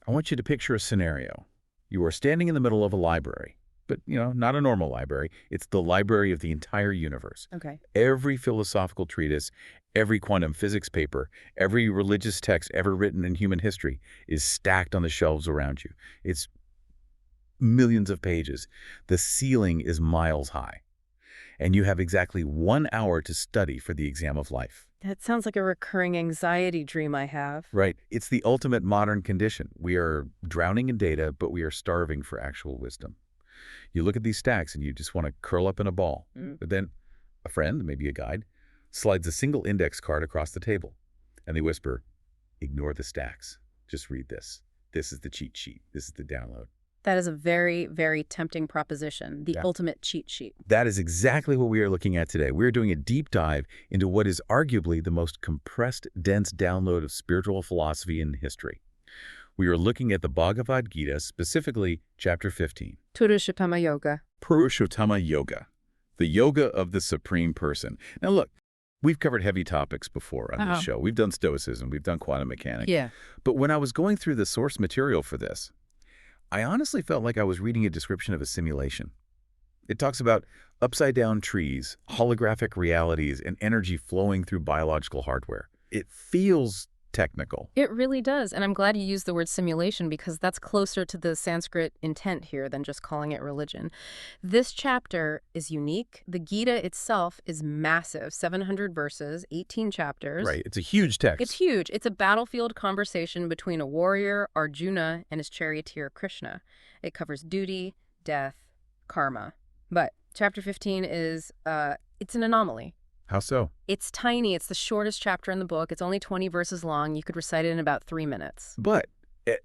I want you to picture a scenario. You are standing in the middle of a library, but, not a normal library. It's the library of the entire universe. Okay. Every philosophical treatise, every quantum physics paper, every religious text ever written in human history is stacked on the shelves around you. It's millions of pages. The ceiling is miles high. And you have exactly 1 hour to study for the exam of life. That sounds like a recurring anxiety dream I have. Right. It's the ultimate modern condition. We are drowning in data, but we are starving for actual wisdom. You look at these stacks and you just want to curl up in a ball. But then a friend, maybe a guide, slides a single index card across the table. And they whisper, ignore the stacks. Just read this. This is the cheat sheet. This is the download. That is a very, very tempting proposition, the ultimate cheat sheet. That is exactly what we are looking at today. We're doing a deep dive into what is arguably the most compressed, dense download of spiritual philosophy in history. We are looking at the Bhagavad Gita, specifically Chapter 15. Purushottama Yoga. Purushottama Yoga, the yoga of the Supreme Person. Now look, we've covered heavy topics before on this show. We've done Stoicism, we've done quantum mechanics. Yeah. But when I was going through the source material for this, I honestly felt like I was reading a description of a simulation. It talks about upside-down trees, holographic realities, and energy flowing through biological hardware. It feels technical. It really does, and I'm glad you used the word simulation because that's closer to the Sanskrit intent here than just calling it religion. This chapter is unique. The Gita itself is massive, 700 verses, 18 chapters. Right, it's a huge text. It's huge. It's a battlefield conversation between a warrior, Arjuna, and his charioteer, Krishna. It covers duty, death, karma. But chapter 15 is, it's an anomaly. How so? It's tiny. It's the shortest chapter in the book. It's only 20 verses long. You could recite it in about 3 minutes. But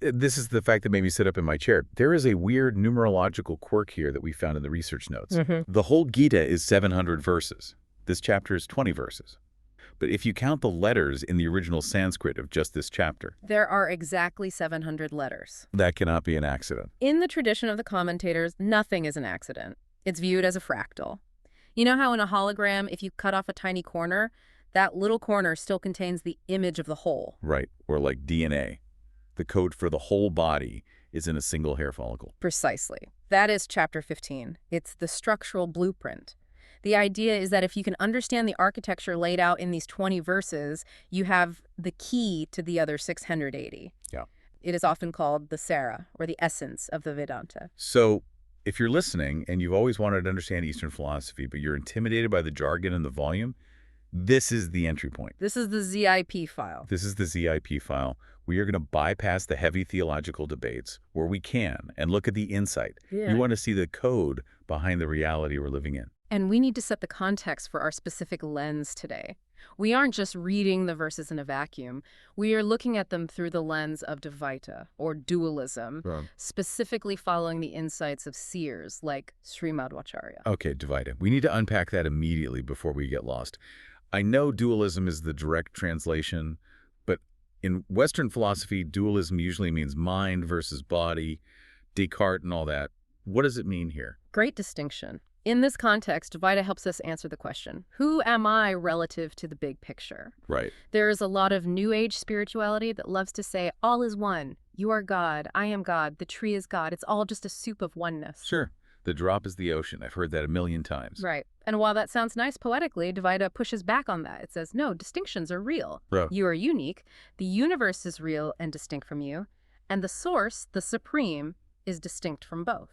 this is the fact that made me sit up in my chair. There is a weird numerological quirk here that we found in the research notes. The whole Gita is 700 verses. This chapter is 20 verses. But if you count the letters in the original Sanskrit of just this chapter, there are exactly 700 letters. That cannot be an accident. In the tradition of the commentators, nothing is an accident. It's viewed as a fractal. You know how in a hologram, if you cut off a tiny corner, that little corner still contains the image of the whole? Right, or like DNA. The code for the whole body is in a single hair follicle. Precisely. That is chapter 15. It's the structural blueprint. The idea is that if you can understand the architecture laid out in these 20 verses, you have the key to the other 680. Yeah. It is often called the Sara, or the essence of the Vedanta. So, if you're listening and you've always wanted to understand Eastern philosophy, but you're intimidated by the jargon and the volume, this is the entry point. This is the ZIP file. This is the ZIP file. We are going to bypass the heavy theological debates where we can and look at the insight. Yeah. You want to see the code behind the reality we're living in. And we need to set the context for our specific lens today. We aren't just reading the verses in a vacuum. We are looking at them through the lens of Dvaita, or dualism, specifically following the insights of seers like Sri Madhvacharya. Okay, Dvaita. We need to unpack that immediately before we get lost. I know dualism is the direct translation, but in Western philosophy, dualism usually means mind versus body, Descartes and all that. What does it mean here? Great distinction. In this context, Dvaita helps us answer the question, who am I relative to the big picture? Right. There is a lot of New Age spirituality that loves to say, all is one. You are God. I am God. The tree is God. It's all just a soup of oneness. Sure. The drop is the ocean. I've heard that a million times. Right. And while that sounds nice poetically, Dvaita pushes back on that. It says, no, distinctions are real. You are unique. The universe is real and distinct from you. And the source, the supreme, is distinct from both.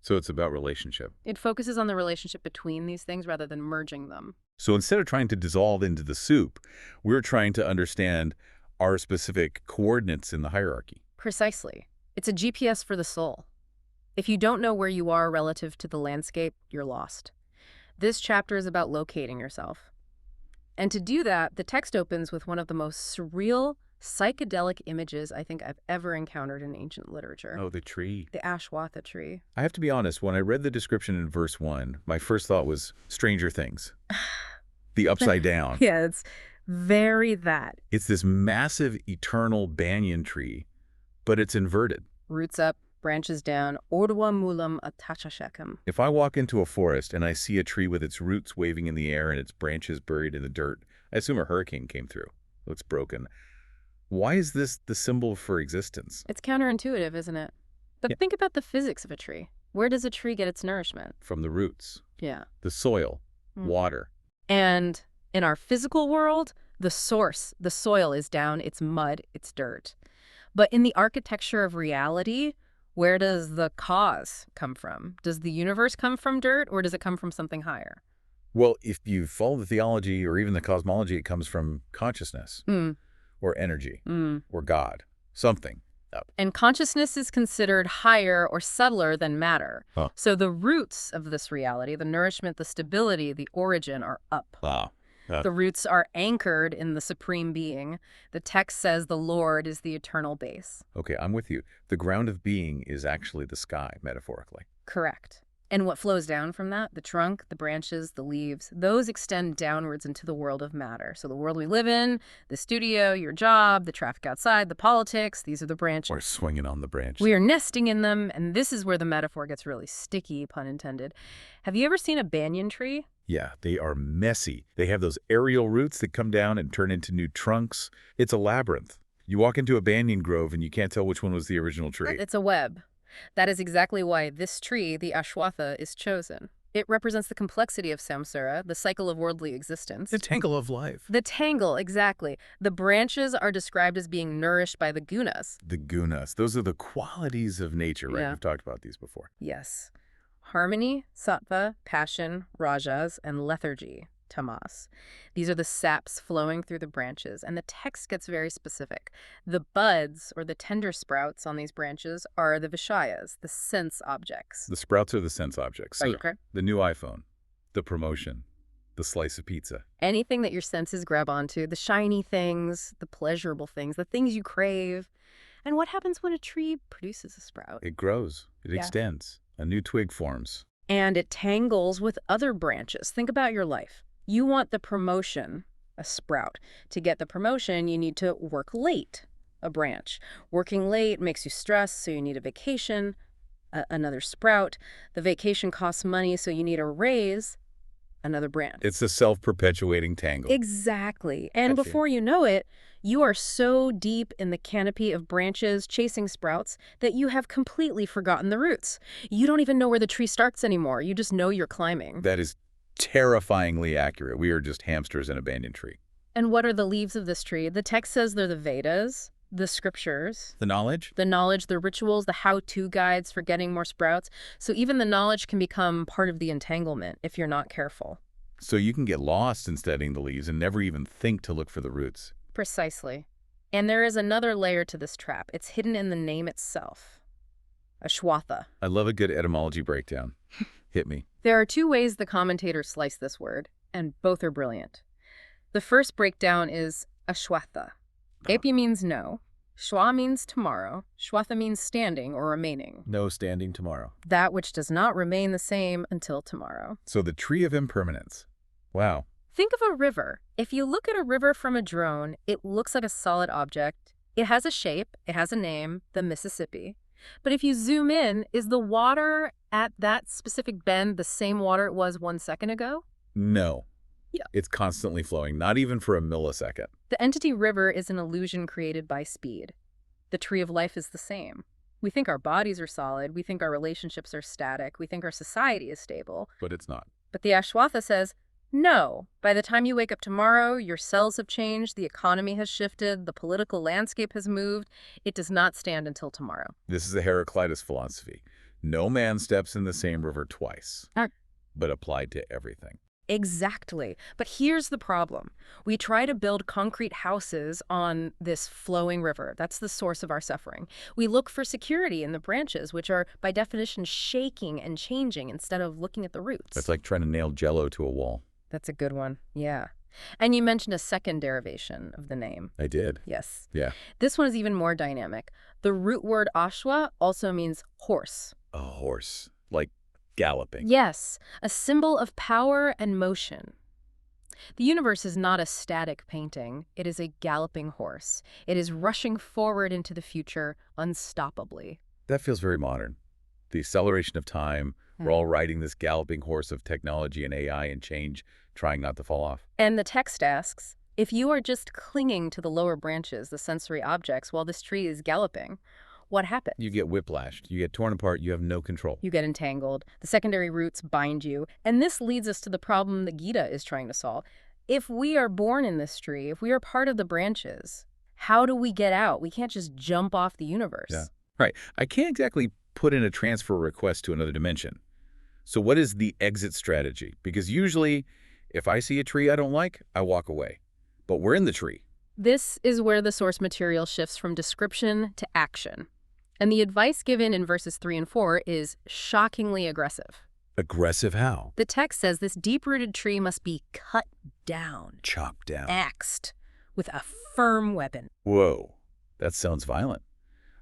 So it's about relationship. It focuses on the relationship between these things rather than merging them. So instead of trying to dissolve into the soup, we're trying to understand our specific coordinates in the hierarchy. Precisely. It's a GPS for the soul. If you don't know where you are relative to the landscape, you're lost. This chapter is about locating yourself. And to do that, the text opens with one of the most surreal, psychedelic images I think I've ever encountered in ancient literature. Oh, the tree. The Ashwatha tree. I have to be honest, when I read the description in verse 1, my first thought was Stranger Things. The upside down. Yeah, it's very that. It's this massive, eternal banyan tree, but it's inverted. Roots up, branches down, Urdhva Moolam Atachashekam. If I walk into a forest and I see a tree with its roots waving in the air and its branches buried in the dirt, I assume a hurricane came through. It looks broken. Why is this the symbol for existence? It's counterintuitive, isn't it? But Yeah. think about the physics of a tree. Where does a tree get its nourishment? From the roots, Yeah. the soil, water. And in our physical world, the source, the soil is down, it's mud, it's dirt. But in the architecture of reality, where does the cause come from? Does the universe come from dirt, or does it come from something higher? Well, if you follow the theology or even the cosmology, it comes from consciousness or energy or God, something up. And consciousness is considered higher or subtler than matter. Huh. So the roots of this reality, the nourishment, the stability, the origin are up. Wow. The roots are anchored in the supreme being. The text says the Lord is the eternal base. Okay, I'm with you. The ground of being is actually the sky, metaphorically. Correct. And what flows down from that, the trunk, the branches, the leaves, those extend downwards into the world of matter. So the world we live in, the studio, your job, the traffic outside, the politics, these are the branches. Or swinging on the branch. We are nesting in them, and this is where the metaphor gets really sticky, pun intended. Have you ever seen a banyan tree? Yeah, they are messy. They have those aerial roots that come down and turn into new trunks. It's a labyrinth. You walk into a banyan grove and you can't tell which one was the original tree. It's a web. That is exactly why this tree, the Ashwatha, is chosen. It represents the complexity of samsara, the cycle of worldly existence. The tangle of life. The tangle, exactly. The branches are described as being nourished by the gunas. The gunas. Those are the qualities of nature, right? Yeah. We've talked about these before. Yes. Harmony, sattva, passion, rajas, and lethargy, tamas. These are the saps flowing through the branches, and the text gets very specific. The buds, or the tender sprouts on these branches, are the vishayas, the sense objects. The sprouts are the sense objects. So Okay. the new iPhone, the promotion, the slice of pizza. Anything that your senses grab onto, the shiny things, the pleasurable things, the things you crave. And what happens when a tree produces a sprout? It grows. It Yeah. extends. A new twig forms. And it tangles with other branches. Think about your life. You want the promotion, a sprout. To get the promotion, you need to work late, a branch. Working late makes you stressed, so you need a vacation, another sprout. The vacation costs money, so you need a raise, another branch. It's a self-perpetuating tangle. Exactly. And I see. before you know it, you are so deep in the canopy of branches chasing sprouts that you have completely forgotten the roots. You don't even know where the tree starts anymore. You just know you're climbing. That is terrifyingly accurate. We are just hamsters in a banyan tree. And what are the leaves of this tree? The text says they're the Vedas, the scriptures, The knowledge? the knowledge, the rituals, the how-to guides for getting more sprouts. So even the knowledge can become part of the entanglement if you're not careful. So you can get lost in studying the leaves and never even think to look for the roots. Precisely. And there is another layer to this trap. It's hidden in the name itself. Ashwatha. I love a good etymology breakdown. Hit me. There are two ways the commentators slice this word, and both are brilliant. The first breakdown is ashwatha. Epi means no. Shwa means tomorrow. Shwatha means standing or remaining. No standing tomorrow. That which does not remain the same until tomorrow. So the tree of impermanence. Wow. Think of a river. If you look at a river from a drone, it looks like a solid object. It has a shape, it has a name, the Mississippi. But if you zoom in, is the water at that specific bend the same water it was 1 second ago? No. Yeah. It's constantly flowing, not even for a millisecond. The entity river is an illusion created by speed. The tree of life is the same. We think our bodies are solid, we think our relationships are static, we think our society is stable. But it's not. But the Ashwatha says, no, by the time you wake up tomorrow, your cells have changed, the economy has shifted, the political landscape has moved. It does not stand until tomorrow. This is the Heraclitus philosophy. No man steps in the same river twice, but applied to everything. Exactly. But here's the problem. We try to build concrete houses on this flowing river. That's the source of our suffering. We look for security in the branches, which are, by definition, shaking and changing instead of looking at the roots. It's like trying to nail Jell-O to a wall. That's a good one. Yeah. And you mentioned a second derivation of the name. I did. Yes. Yeah. This one is even more dynamic. The root word ashwa also means horse. A horse. Like galloping. Yes, a symbol of power and motion. The universe is not a static painting. It is a galloping horse. It is rushing forward into the future unstoppably. That feels very modern. The acceleration of time. We're all riding this galloping horse of technology and AI and change, trying not to fall off. And the text asks, If you are just clinging to the lower branches, the sensory objects, while this tree is galloping, what happens? You get whiplashed. You get torn apart. You have no control. You get entangled. The secondary roots bind you. And this leads us to the problem the Gita is trying to solve. If we are born in this tree, if we are part of the branches, how do we get out? We can't just jump off the universe. Yeah. Right. I can't exactly put in a transfer request to another dimension. So what is the exit strategy? Because usually, if I see a tree I don't like, I walk away. But we're in the tree. This is where the source material shifts from description to action. And the advice given in verses 3 and 4 is shockingly aggressive. Aggressive how? The text says this deep-rooted tree must be cut down, Chopped down. axed, with a firm weapon. Whoa. That sounds violent.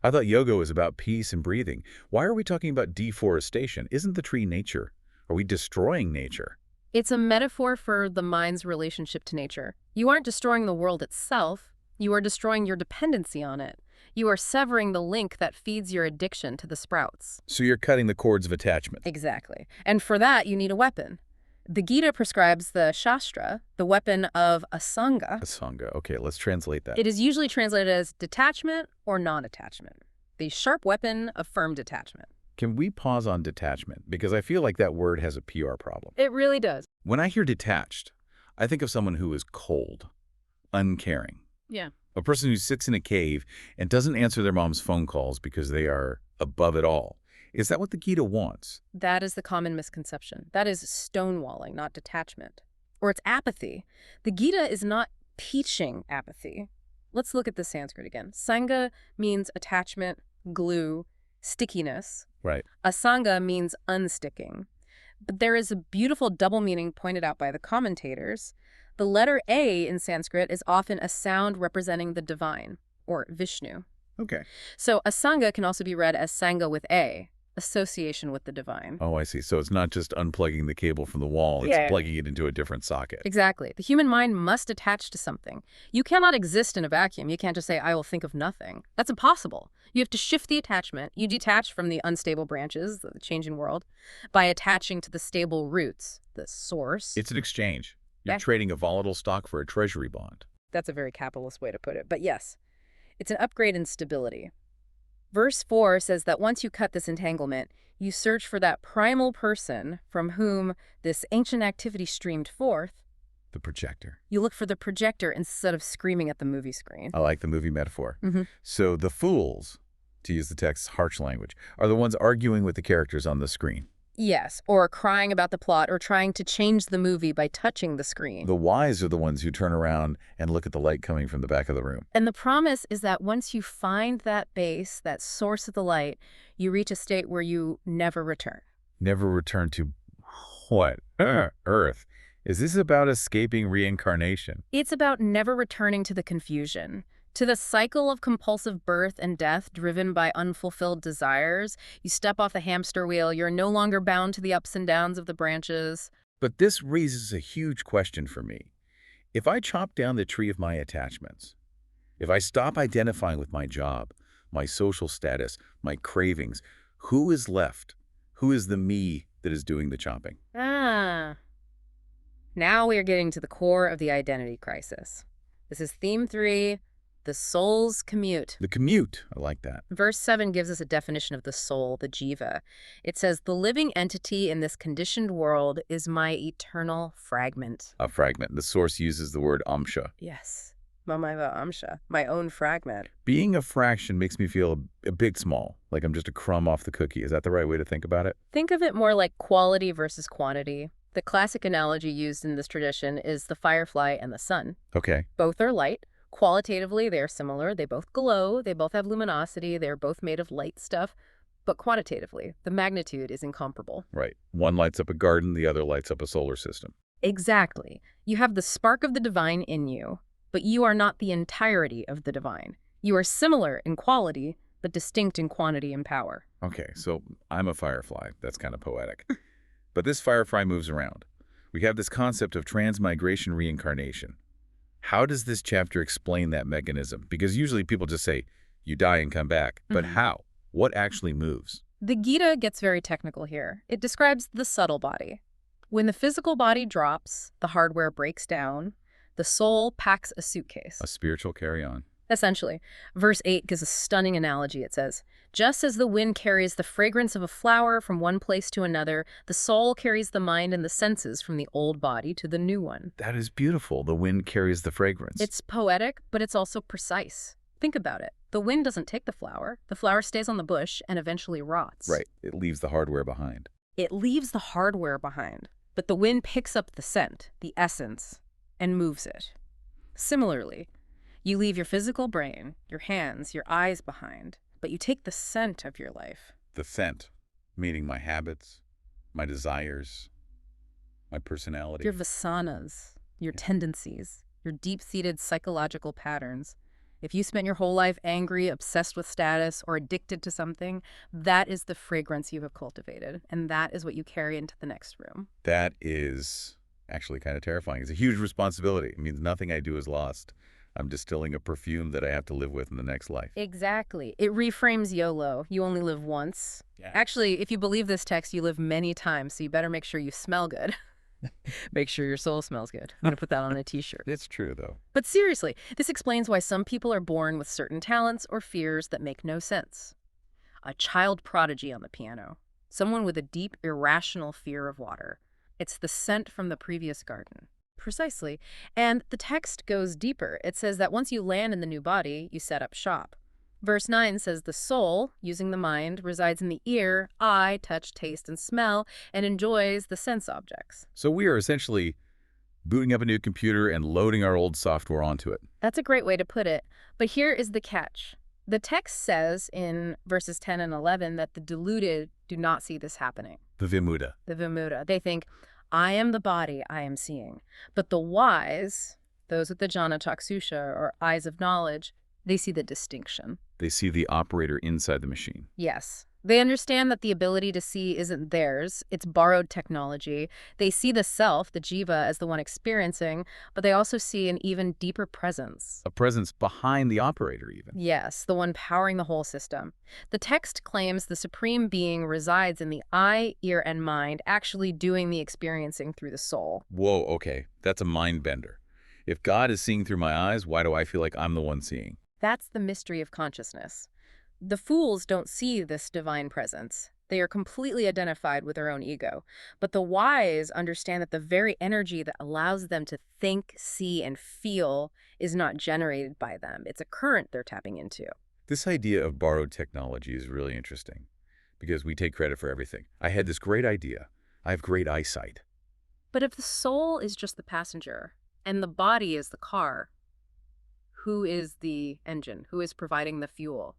I thought yoga was about peace and breathing. Why are we talking about deforestation? Isn't the tree nature? Are we destroying nature? It's a metaphor for the mind's relationship to nature. You aren't destroying the world itself. You are destroying your dependency on it. You are severing the link that feeds your addiction to the sprouts. So you're cutting the cords of attachment. Exactly. And for that, you need a weapon. The Gita prescribes the Shastra, the weapon of Asanga. Asanga. Okay, let's translate that. It is usually translated as detachment or non-attachment. The sharp weapon of firm detachment. Can we pause on detachment? Because I feel like that word has a PR problem. It really does. When I hear detached, I think of someone who is cold, uncaring. Yeah. A person who sits in a cave and doesn't answer their mom's phone calls because they are above it all. Is that what the Gita wants? That is the common misconception. That is stonewalling, not detachment. Or it's apathy. The Gita is not teaching apathy. Let's look at the Sanskrit again. Sangha means attachment, glue, stickiness. Right. Asanga means unsticking. But there is a beautiful double meaning pointed out by the commentators. The letter A in Sanskrit is often a sound representing the divine, or Vishnu. Okay. So asanga can also be read as sangha with A, association with the divine. Oh, I see. So it's not just unplugging the cable from the wall. It's plugging it into a different socket. Exactly. The human mind must attach to something. You cannot exist in a vacuum. You can't just say, I will think of nothing. That's impossible. You have to shift the attachment. You detach from the unstable branches, the changing world, by attaching to the stable roots, the source. It's an exchange. You're trading a volatile stock for a treasury bond. That's a very capitalist way to put it. But yes, it's an upgrade in stability. Verse 4 says that once you cut this entanglement, you search for that primal person from whom this ancient activity streamed forth. The projector. You look for the projector instead of screaming at the movie screen. I like the movie metaphor. Mm-hmm. So the fools, to use the text's harsh language, are the ones arguing with the characters on the screen. Yes, or crying about the plot or trying to change the movie by touching the screen. The wise are the ones who turn around and look at the light coming from the back of the room. And the promise is that once you find that base, that source of the light, you reach a state where you never return. Never return to what? Earth. Is this about escaping reincarnation? It's about never returning to the confusion, to the cycle of compulsive birth and death driven by unfulfilled desires. You step off the hamster wheel, you're no longer bound to the ups and downs of the branches. But this raises a huge question for me. If I chop down the tree of my attachments, if I stop identifying with my job, my social status, my cravings, who is left? Who is the me that is doing the chopping? Now we are getting to the core of the identity crisis. This is theme 3, the soul's commute. The commute. I like that. Verse 7 gives us a definition of the soul, the jiva. It says, the living entity in this conditioned world is my eternal fragment. A fragment. The source uses the word amsha. Yes. Mamaiva amsha, my own fragment. Being a fraction makes me feel a bit small, like I'm just a crumb off the cookie. Is that the right way to think about it? Think of it more like quality versus quantity. The classic analogy used in this tradition is the firefly and the sun. Okay. Both are light. Qualitatively, they are similar. They both glow. They both have luminosity. They're both made of light stuff. But quantitatively, the magnitude is incomparable. Right. One lights up a garden, the other lights up a solar system. Exactly. You have the spark of the divine in you, but you are not the entirety of the divine. You are similar in quality, but distinct in quantity and power. Okay, so I'm a firefly. That's kind of poetic. But this firefly moves around. We have this concept of transmigration reincarnation. How does this chapter explain that mechanism? Because usually people just say, you die and come back. But how? What actually moves? The Gita gets very technical here. It describes the subtle body. When the physical body drops, the hardware breaks down, The soul packs a suitcase. A spiritual carry-on. Essentially. Verse 8 gives a stunning analogy. It says, just as the wind carries the fragrance of a flower from one place to another, the soul carries the mind and the senses from the old body to the new one. That is beautiful. The wind carries the fragrance. It's poetic, but it's also precise. Think about it. The wind doesn't take the flower stays on the bush and eventually rots. Right. It leaves the hardware behind. It leaves the hardware behind, but the wind picks up the scent, the essence, and moves it. Similarly, you leave your physical brain, your hands, your eyes behind, but you take the scent of your life. The scent, meaning my habits, my desires, my personality. Your vasanas, your tendencies, your deep-seated psychological patterns. If you spent your whole life angry, obsessed with status, or addicted to something, that is the fragrance you have cultivated, and that is what you carry into the next room. That is actually kind of terrifying. It's a huge responsibility. It means nothing I do is lost. I'm distilling a perfume that I have to live with in the next life. Exactly. It reframes YOLO. You only live once. Yeah. Actually, if you believe this text, you live many times, so you better make sure you smell good. Make sure your soul smells good. I'm going to put that on a t-shirt. It's true, though. But seriously, this explains why some people are born with certain talents or fears that make no sense. A child prodigy on the piano. Someone with a deep, irrational fear of water. It's the scent from the previous garden. Precisely. And the text goes deeper. It says that once you land in the new body, you set up shop. Verse 9 says the soul, using the mind, resides in the ear, eye, touch, taste, and smell, and enjoys the sense objects. So we are essentially booting up a new computer and loading our old software onto it. That's a great way to put it. But here is the catch. The text says in verses 10 and 11 that the deluded do not see this happening. The Vimuda. The Vimuda. They think, I am the body I am seeing. But the wise, those with the jhana chaksusha, or eyes of knowledge, they see the distinction. They see the operator inside the machine. Yes. They understand that the ability to see isn't theirs. It's borrowed technology. They see the self, the jiva, as the one experiencing, but they also see an even deeper presence. A presence behind the operator, even. Yes, the one powering the whole system. The text claims the supreme being resides in the eye, ear, and mind, actually doing the experiencing through the soul. Whoa, okay. That's a mind bender. If God is seeing through my eyes, why do I feel like I'm the one seeing? That's the mystery of consciousness. The fools don't see this divine presence. They are completely identified with their own ego. But the wise understand that the very energy that allows them to think, see, and feel is not generated by them. It's a current they're tapping into. This idea of borrowed technology is really interesting because we take credit for everything. I had this great idea. I have great eyesight. But if the soul is just the passenger and the body is the car, who is the engine? Who is providing the fuel?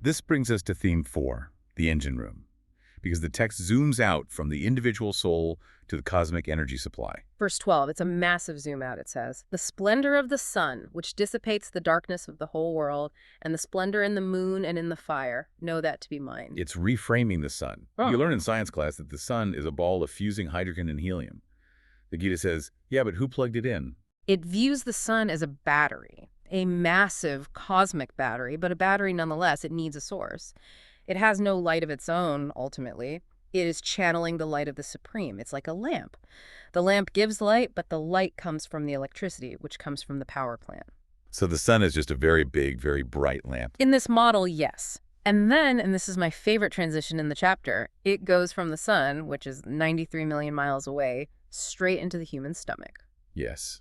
This brings us to theme 4, the engine room, because the text zooms out from the individual soul to the cosmic energy supply. Verse 12, it's a massive zoom out, it says. The splendor of the sun, which dissipates the darkness of the whole world, and the splendor in the moon and in the fire, know that to be mine. It's reframing the sun. Oh. You learn in science class that the sun is a ball of fusing hydrogen and helium. The Gita says, yeah, but who plugged it in? It views the sun as a battery, a massive cosmic battery, but a battery nonetheless. It needs a source. It has no light of its own, ultimately. It is channeling the light of the Supreme. It's like a lamp. The lamp gives light, but the light comes from the electricity, which comes from the power plant. So the sun is just a very big, very bright lamp. In this model, yes. And then, and this is my favorite transition in the chapter, it goes from the sun, which is 93 million miles away, straight into the human stomach. Yes.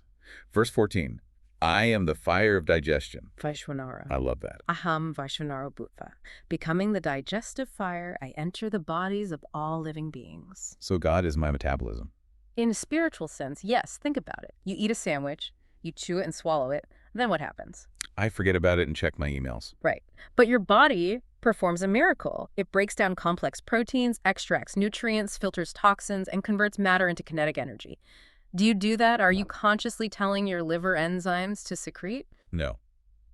Verse 14, I am the fire of digestion. Vaishvanara. I love that. Aham Vaishvanara Bhutva. Becoming the digestive fire, I enter the bodies of all living beings. So God is my metabolism. In a spiritual sense, yes, think about it. You eat a sandwich, you chew it and swallow it, then what happens? I forget about it and check my emails. Right. But your body performs a miracle. It breaks down complex proteins, extracts nutrients, filters toxins, and converts matter into kinetic energy. Do you do that? Are you consciously telling your liver enzymes to secrete? No.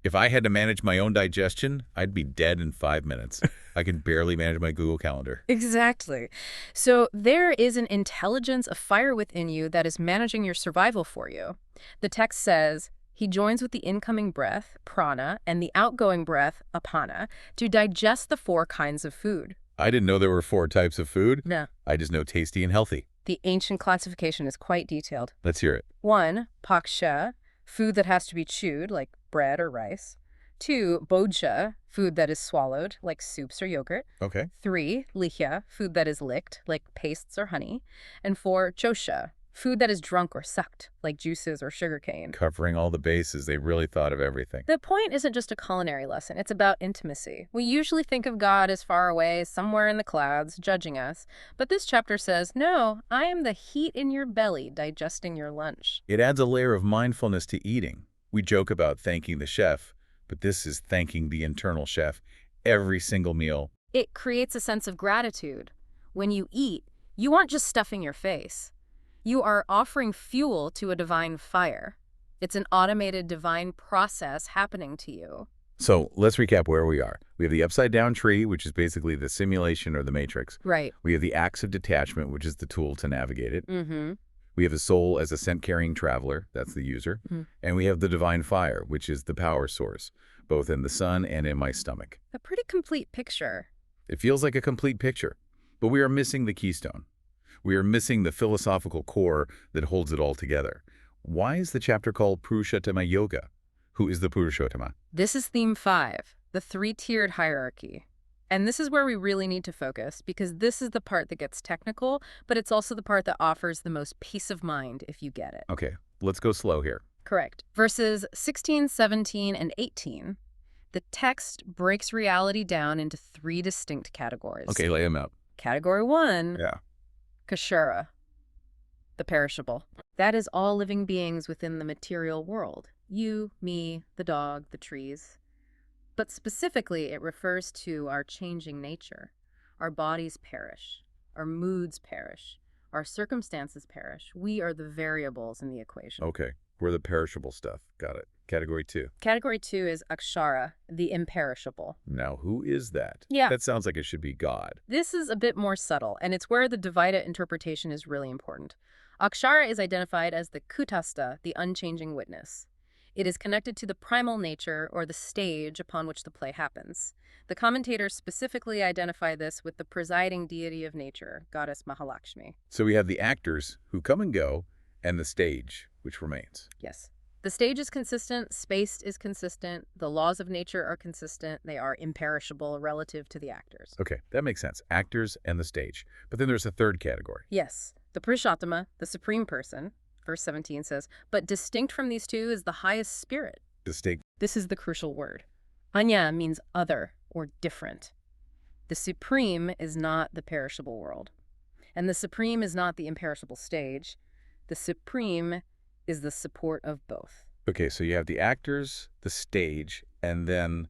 If I had to manage my own digestion, I'd be dead in 5 minutes. I can barely manage my Google Calendar. Exactly. So there is an intelligence, a fire within you that is managing your survival for you. The text says, he joins with the incoming breath, prana, and the outgoing breath, apana, to digest the 4 kinds of food. I didn't know there were 4 types of food. No. I just know tasty and healthy. The ancient classification is quite detailed. Let's hear it. 1, paksha, food that has to be chewed, like bread or rice. 2, bojja, food that is swallowed, like soups or yogurt. Okay. 3, lihya, food that is licked, like pastes or honey. And 4, chosha, food that is drunk or sucked, like juices or sugarcane. Covering all the bases. They really thought of everything. The point isn't just a culinary lesson, it's about intimacy. We usually think of God as far away, somewhere in the clouds, judging us. But this chapter says, no, I am the heat in your belly, digesting your lunch. It adds a layer of mindfulness to eating. We joke about thanking the chef, but this is thanking the internal chef every single meal. It creates a sense of gratitude. When you eat, you aren't just stuffing your face. You are offering fuel to a divine fire. It's an automated divine process happening to you. So let's recap where we are. We have the upside-down tree, which is basically the simulation or the matrix. Right. We have the axe of detachment, which is the tool to navigate it. Mm-hmm. We have the soul as a scent-carrying traveler, that's the user. Mm-hmm. And we have the divine fire, which is the power source, both in the sun and in my stomach. A pretty complete picture. It feels like a complete picture, but we are missing the keystone. We are missing the philosophical core that holds it all together. Why is the chapter called Purushottama Yoga? Who is the Purushottama? This is theme 5, the 3-tiered hierarchy. And this is where we really need to focus, because this is the part that gets technical, but it's also the part that offers the most peace of mind if you get it. Okay, let's go slow here. Correct. Verses 16, 17, and 18, the text breaks reality down into 3 distinct categories. Okay, lay them out. Category 1, Yeah. Kashura, the perishable. That is all living beings within the material world. You, me, the dog, the trees. But specifically, it refers to our changing nature. Our bodies perish. Our moods perish. Our circumstances perish. We are the variables in the equation. Okay, we're the perishable stuff. Got it. Category 2. Category 2 is Akshara, the imperishable. Now, who is that? Yeah. That sounds like it should be God. This is a bit more subtle, and it's where the Dvaita interpretation is really important. Akshara is identified as the Kutastha, the unchanging witness. It is connected to the primal nature, or the stage upon which the play happens. The commentators specifically identify this with the presiding deity of nature, goddess Mahalakshmi. So we have the actors who come and go, and the stage, which remains. Yes. The stage is consistent, space is consistent, the laws of nature are consistent, they are imperishable relative to the actors. Okay, that makes sense. Actors and the stage. But then there's a third category. Yes. The Purushottama, the supreme person, verse 17 says, but distinct from these two is the highest spirit. Distinct. This is the crucial word. Anya means other or different. The supreme is not the perishable world. And the supreme is not the imperishable stage. The supreme is the support of both. Okay, so you have the actors, the stage, and then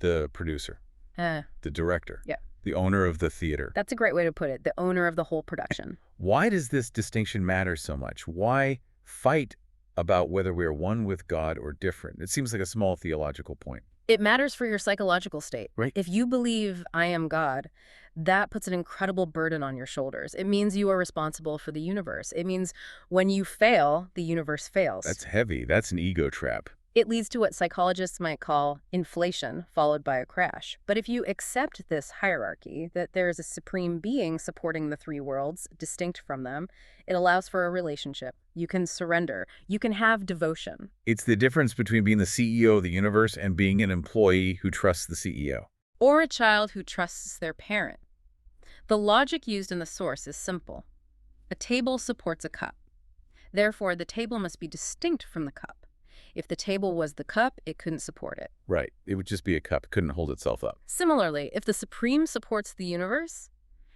the producer, the director, Yeah. the owner of the theater. That's a great way to put it, the owner of the whole production. Why does this distinction matter so much? Why fight about whether we are one with God or different? It seems like a small theological point. It matters for your psychological state. Right. If you believe I am God, that puts an incredible burden on your shoulders. It means you are responsible for the universe. It means when you fail, the universe fails. That's heavy. That's an ego trap. It leads to what psychologists might call inflation, followed by a crash. But if you accept this hierarchy, that there is a supreme being supporting the 3 worlds, distinct from them, it allows for a relationship. You can surrender. You can have devotion. It's the difference between being the CEO of the universe and being an employee who trusts the CEO. Or a child who trusts their parent. The logic used in the source is simple. A table supports a cup. Therefore, the table must be distinct from the cup. If the table was the cup, it couldn't support it. Right. It would just be a cup. It couldn't hold itself up. Similarly, if the supreme supports the universe,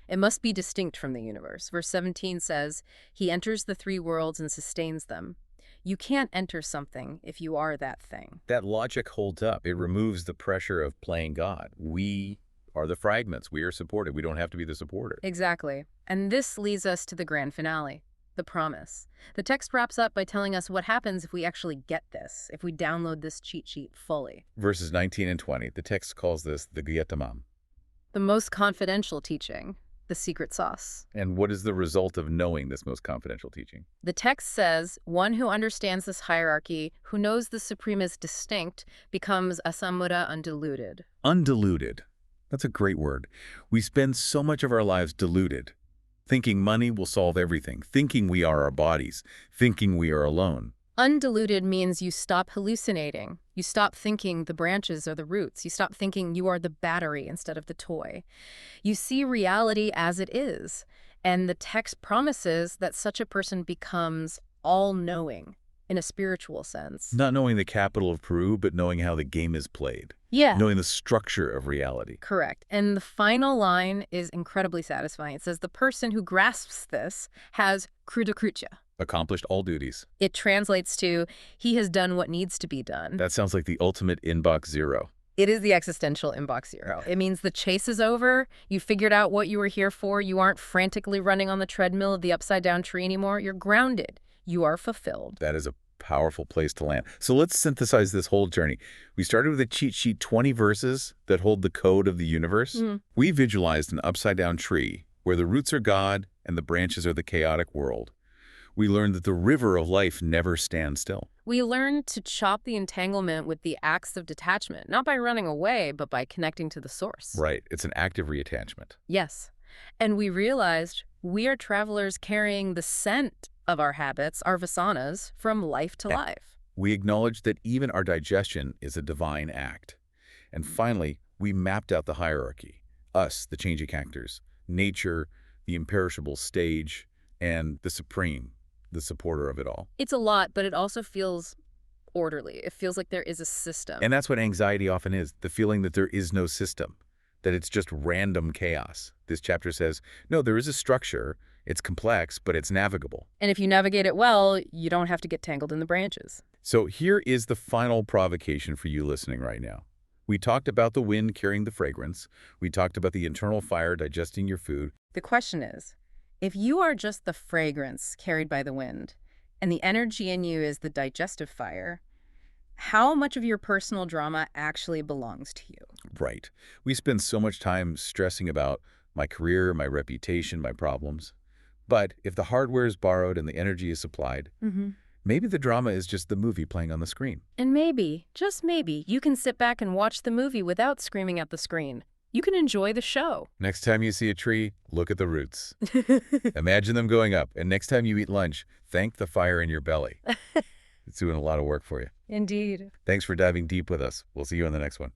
it must be distinct from the universe. Verse 17 says, he enters the 3 worlds and sustains them. You can't enter something if you are that thing. That logic holds up. It removes the pressure of playing God. We are the fragments. We are supported. We don't have to be the supporter. Exactly. And this leads us to the grand finale, the promise. The text wraps up by telling us what happens if we actually get this, if we download this cheat sheet fully. Verses 19 and 20, the text calls this the Gyatamam. The most confidential teaching, the secret sauce. And what is the result of knowing this most confidential teaching? The text says, one who understands this hierarchy, who knows the supreme is distinct, becomes asammuddha, undiluted. Undiluted. That's a great word. We spend so much of our lives diluted, thinking money will solve everything, thinking we are our bodies, thinking we are alone. Undiluted means you stop hallucinating. You stop thinking the branches are the roots. You stop thinking you are the battery instead of the toy. You see reality as it is. And the text promises that such a person becomes all-knowing in a spiritual sense. Not knowing the capital of Peru, but knowing how the game is played. Yeah. Knowing the structure of reality. Correct. And the final line is incredibly satisfying. It says, the person who grasps this has krudakrucha. Accomplished all duties. It translates to, he has done what needs to be done. That sounds like the ultimate inbox zero. It is the existential inbox zero. It means the chase is over. You figured out what you were here for. You aren't frantically running on the treadmill of the upside-down tree anymore. You're grounded. You are fulfilled. That is a powerful place to land. So let's synthesize this whole journey. We started with a cheat sheet, 20 verses that hold the code of the universe. We visualized an upside-down tree where the roots are God and the branches are the chaotic world. We learned that the river of life never stands still. We learned to chop the entanglement with the acts of detachment, not by running away, but by connecting to the source. Right. It's an active reattachment. Yes. And we realized we are travelers carrying the scent of our habits, our vasanas, from life to life. We acknowledged that even our digestion is a divine act. And finally, we mapped out the hierarchy. Us, the changing actors, nature, the imperishable stage, and the supreme, the supporter of it all. It's a lot, but it also feels orderly. It feels like there is a system. And that's what anxiety often is, the feeling that there is no system, that it's just random chaos. This chapter says, no, there is a structure. It's complex, but it's navigable. And if you navigate it well, you don't have to get tangled in the branches. So here is the final provocation for you listening right now. We talked about the wind carrying the fragrance. We talked about the internal fire digesting your food. The question is, if you are just the fragrance carried by the wind, and the energy in you is the digestive fire, how much of your personal drama actually belongs to you? Right. We spend so much time stressing about my career, my reputation, my problems. But if the hardware is borrowed and the energy is supplied, maybe the drama is just the movie playing on the screen. And maybe, just maybe, you can sit back and watch the movie without screaming at the screen. You can enjoy the show. Next time you see a tree, look at the roots. Imagine them going up. And next time you eat lunch, thank the fire in your belly. It's doing a lot of work for you. Indeed. Thanks for diving deep with us. We'll see you on the next one.